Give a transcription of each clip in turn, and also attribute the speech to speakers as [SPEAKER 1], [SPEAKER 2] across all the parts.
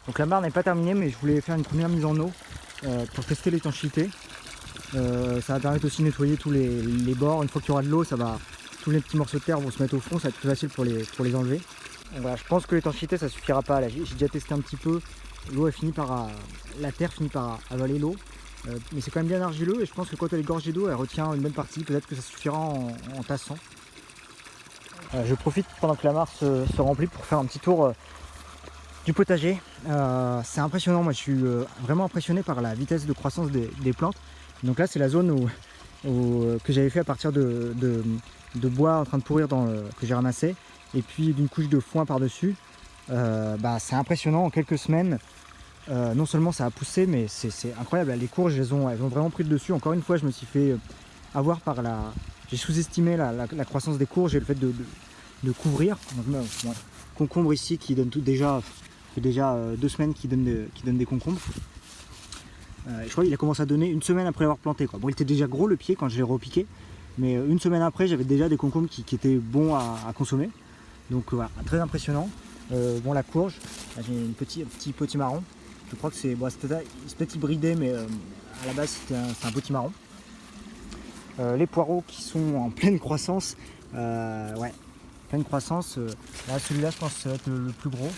[SPEAKER 1] Donc la mare n'est pas terminée, mais je voulais faire une première mise en eau pour tester l'étanchéité. Ça va permettre aussi de nettoyer tous les bords. Une fois qu'il y aura de l'eau, tous les petits morceaux de terre vont se mettre au fond, ça va être plus facile pour les enlever. Donc voilà, je pense que l'étanchéité ça suffira pas. Là, j'ai déjà testé un petit peu. L'eau la terre finit par avaler l'eau. Mais c'est quand même bien argileux et je pense que quand elle est gorgée d'eau, elle retient une bonne partie. Peut-être que ça suffira en tassant. Je profite pendant que la mare se remplit pour faire un petit tour du potager. C'est impressionnant, moi je suis vraiment impressionné par la vitesse de croissance des plantes. Donc là c'est la zone que j'avais fait à partir de bois en train de pourrir que j'ai ramassé et puis d'une couche de foin par dessus. C'est impressionnant, en quelques semaines non seulement ça a poussé, mais c'est incroyable. Les courges elles ont vraiment pris le dessus. Encore une fois je me suis fait avoir par j'ai sous-estimé la croissance des courges et le fait de couvrir. Donc, concombre ici qui donne déjà 2 semaines qui donne des concombres. Je crois qu'il a commencé à donner une semaine après l'avoir planté, quoi. Bon, il était déjà gros le pied quand je l'ai repiqué, mais une semaine après j'avais déjà des concombres qui étaient bons à consommer. Donc voilà, très impressionnant. Bon, la courge, j'ai un petit potimarron. Je crois que c'est peut-être hybridé, mais à la base c'est un potimarron. Les poireaux qui sont en pleine croissance, pleine croissance. Là, celui-là, je pense que ça va être le plus gros.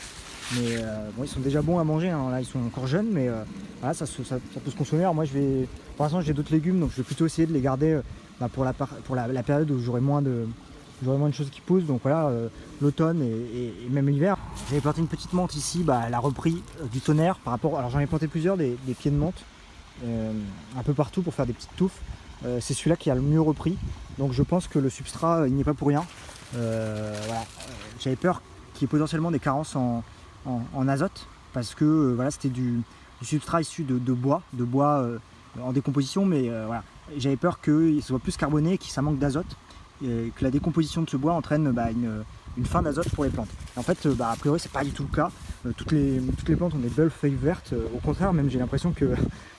[SPEAKER 1] Mais bon, ils sont déjà bons à manger. Hein. Là, ils sont encore jeunes, mais voilà, ça peut se consommer. Alors moi, pour l'instant, j'ai d'autres légumes, donc je vais plutôt essayer de les garder pour la période où j'aurai moins de choses qui poussent. Donc voilà, l'automne et même l'hiver. J'avais planté une petite menthe ici. Elle a repris du tonnerre par rapport. Alors j'en ai planté plusieurs des pieds de menthe un peu partout pour faire des petites touffes. C'est celui-là qui a le mieux repris. Donc je pense que le substrat, il n'y est pas pour rien. Voilà. J'avais peur qu'il y ait potentiellement des carences en azote parce que voilà, c'était du substrat issu de bois en décomposition, mais voilà. J'avais peur qu'il soit plus carboné et que ça manque d'azote et que la décomposition de ce bois entraîne une fin d'azote pour les plantes. Et en fait, a priori, c'est pas du tout le cas. Toutes les plantes ont des belles feuilles vertes. Au contraire, même j'ai l'impression que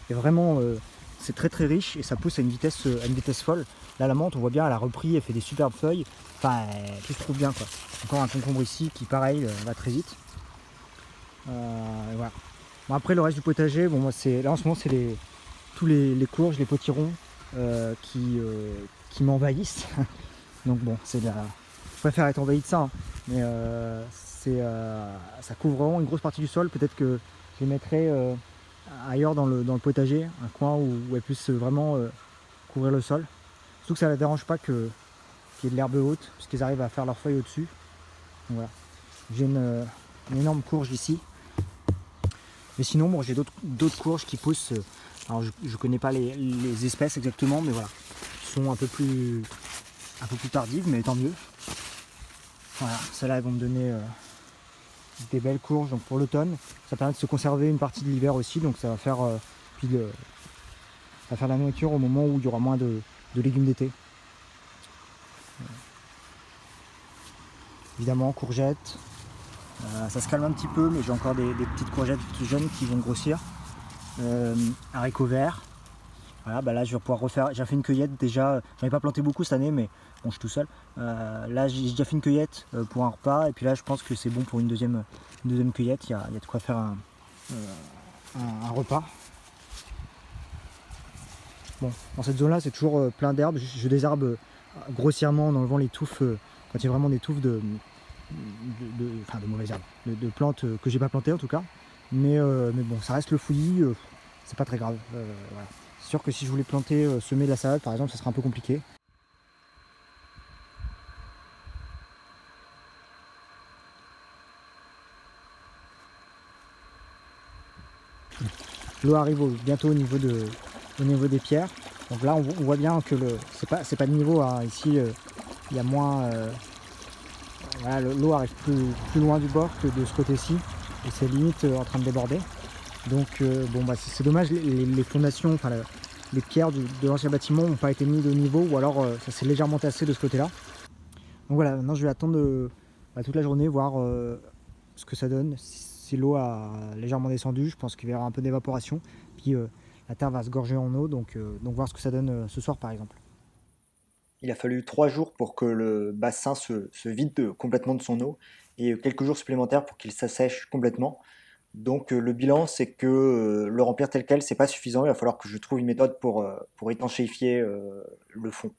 [SPEAKER 1] y a vraiment, c'est très très riche et ça pousse à une vitesse folle. Là, la menthe, on voit bien, elle a repris, elle fait des superbes feuilles. Enfin, tout se trouve bien, quoi. Encore un concombre ici qui, pareil, va très vite. Voilà. Bon, après, le reste du potager, bon, moi, là en ce moment, c'est tous les courges, les potirons qui m'envahissent. Donc bon, je préfère être envahi de ça, hein. Mais ça couvre vraiment une grosse partie du sol. Peut-être que je les mettrai ailleurs dans le potager, un coin où elles puissent vraiment couvrir le sol. Surtout que ça ne la dérange pas qu'il y ait de l'herbe haute, puisqu'ils arrivent à faire leurs feuilles au-dessus. Donc voilà. J'ai une énorme courge ici. Mais sinon, bon, j'ai d'autres courges qui poussent. Alors je ne connais pas les espèces exactement, mais voilà. Qui sont un peu plus tardives, mais tant mieux. Voilà, celles-là elles vont me donner des belles courges donc pour l'automne. Ça permet de se conserver une partie de l'hiver aussi, donc ça va faire ça va faire la nourriture au moment où il y aura moins de légumes d'été. Évidemment, courgettes. Ça se calme un petit peu, mais j'ai encore des petites courgettes jeunes qui vont grossir. Haricots verts. Voilà, là je vais pouvoir refaire. J'ai fait une cueillette déjà. J'en ai pas planté beaucoup cette année, mais bon, je suis tout seul. Là j'ai déjà fait une cueillette pour un repas, et puis là je pense que c'est bon pour une deuxième cueillette. Il y a de quoi faire un repas. Bon, dans cette zone-là, c'est toujours plein d'herbes. Je désherbe grossièrement en enlevant les touffes quand il y a vraiment des touffes de mauvaises herbes, de plantes que j'ai pas plantées en tout cas. Mais bon, ça reste le fouillis, c'est pas très grave. Voilà. C'est sûr que si je voulais planter, semer de la salade par exemple, ça serait un peu compliqué. L'eau arrive bientôt au niveau des pierres. Donc là on voit bien que c'est pas de niveau, hein. Ici il y a moins. Voilà, l'eau arrive plus loin du bord que de ce côté-ci. Et c'est limite en train de déborder. Donc bon, c'est dommage, les fondations, enfin les pierres de l'ancien bâtiment n'ont pas été mises de niveau, ou alors ça s'est légèrement tassé de ce côté-là. Donc voilà, maintenant je vais attendre toute la journée, voir ce que ça donne. Si l'eau a légèrement descendu, je pense qu'il va y avoir un peu d'évaporation. Puis la terre va se gorger en eau, donc voir ce que ça donne ce soir par exemple.
[SPEAKER 2] Il a fallu 3 jours pour que le bassin se vide complètement de son eau et quelques jours supplémentaires pour qu'il s'assèche complètement. Donc le bilan, c'est que le remplir tel quel, c'est pas suffisant. Il va falloir que je trouve une méthode pour étanchéifier le fond.